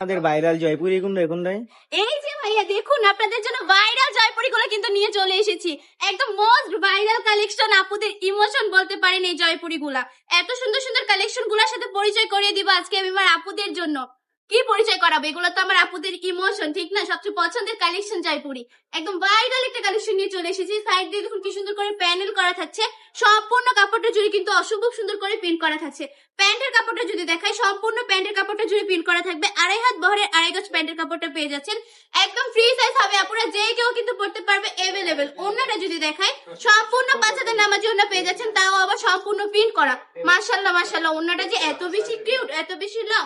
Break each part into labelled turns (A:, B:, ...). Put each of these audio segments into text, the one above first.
A: আমাদের ভাইরাল জয়পুরি কোনটা কোনটাই?
B: এই যে ভাইয়া দেখুন আপনাদের জন্য ভাইরাল জয়পুরি গুলো কিন্তু নিয়ে চলে এসেছি। একদম মোস্ট ভাইরাল কালেকশন, আপুদের ইমোশন বলতে পারেন এই জয়পুরি গুলা। এত সুন্দর সুন্দর কালেকশন গুলার সাথে পরিচয় করিয়ে দিব আজকে আমি আমার আপুদের জন্য। কি পরিচয় করাবো, এগুলো তো আমার আপুদের ইমোশন, ঠিক না? সবচেয়ে পছন্দের কালেকশন জয়পুরি, একদম ভাইরাল একটা কালেকশন নিয়ে চলে এসেছি। সাইড দিয়ে দেখুন কি সুন্দর করে প্যানেল করা থাকছে, সম্পূর্ণ কাপড়টা জুড়ে কিন্তু অসম্ভব সুন্দর করে প্রিন্ট করা থাকছে। প্যান্টের কাপড়টা যদি দেখাই, সম্পূর্ণ প্যান্টের কাপড়টা জুড়ে প্রিন্ট করা থাকবে। 2.5 হাত বহরের 2.5 গজ প্যান্টের কাপড়টা পেয়ে যাচ্ছেন, একদম ফ্রি সাইজ হবে, আপুরা যে কেউ কিন্তু পড়তে পারবে, এভেলেবেল। ওন্নাটা যদি দেখাই, সম্পূর্ণ 5 হাতের নামাজি ওন্না পেয়ে যাচ্ছেন, তাও আবার সম্পূর্ণ প্রিন্ট করা। মাশাআল্লাহ মাশাআল্লাহ, ওন্নাটা যে এত বেশি কিউট, এত বেশি লং,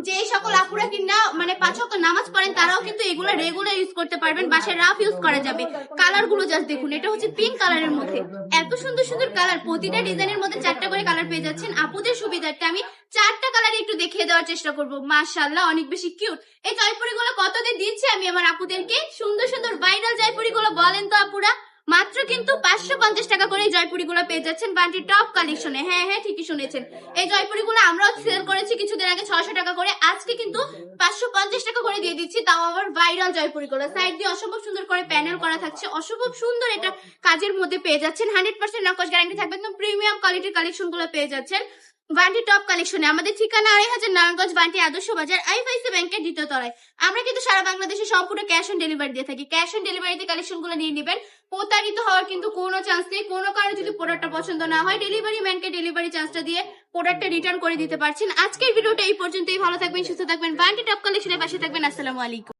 B: যে সকল আপুরা কিনা মানে 5 ওয়াক্ত নামাজ পড়েন তারাও কিন্তু এগুলো রেগুলার ইউজ করতে পারবেন, বাসায় রাফ ইউজ করা যাবে। কালার গুলো জাস্ট দেখুন, এটা হচ্ছে পিঙ্ক কালারের মধ্যে, এত সুন্দর সুন্দর কালার, প্রতিটা ডিজাইনের মধ্যে 4টা করে কালার পেয়ে যাচ্ছেন। আপুদের সুবিধার্থে আমি 4টা কালার একটু দেখিয়ে দেওয়ার চেষ্টা করবো। মাশাআল্লাহ অনেক বেশি কিউট। এই জয়পুরি গুলো কত দিয়ে দিচ্ছি আমি আমার আপুদেরকে? সুন্দর সুন্দর ভাইরাল জয়পুরি গুলো বলেন তো আপুরা? মাত্র কিন্তু 550 টাকা করে এই জয়পুরি গুলো পেয়ে যাচ্ছেন বান্টি টপ কালেকশনে। হ্যাঁ হ্যাঁ ঠিকই শুনেছেন, এই জয়পুরি গুলো আমরাও সেল করেছি কিছুদিন আগে 600 টাকা করে, আজকে কিন্তু 550 টাকা করে দিয়ে দিচ্ছি, তাও আবার ভাইরাল জয়পুরি গুলো। সাইড দিয়ে অসম্ভব সুন্দর করে প্যানেল করা থাকছে, অসম্ভব সুন্দর এটা কাজের মধ্যে পেয়ে যাচ্ছেন। 100% নকশ গ্যারান্টি থাকবে, একদম প্রিমিয়াম কোয়ালিটির কালেকশন গুলো পেয়ে যাচ্ছেন বান্টি টপ কালেকশনে। আমাদের ঠিকানা 2500 নারায়ণগঞ্জ, বান্টি আদর্শ বাজার, আইএফআইসি ব্যাংকের দ্বিতীয় তলায়। আমরা কিন্তু সারা বাংলাদেশে সম্পূর্ণ ক্যাশ অন ডেলিভারি দিয়ে থাকি। ক্যাশ অন ডেলিভারিতে কালেকশন গুলো নিয়ে নেবেন, প্রতারিত হওয়ার কিন্তু কোনো চান্স নেই। কোনো কারণে যদি প্রোডাক্টটা পছন্দ না হয়, ডেলিভারি ম্যানকে ডেলিভারি চার্জটা দিয়ে প্রোডাক্টটা রিটার্ন করে দিতে পারছেন। আজকের ভিডিওটা এই পর্যন্তই। ভালো থাকবেন, সুস্থ থাকবেন, বান্টি টপ কালেকশনের পাশে থাকবেন। আসসালামু আলাইকুম।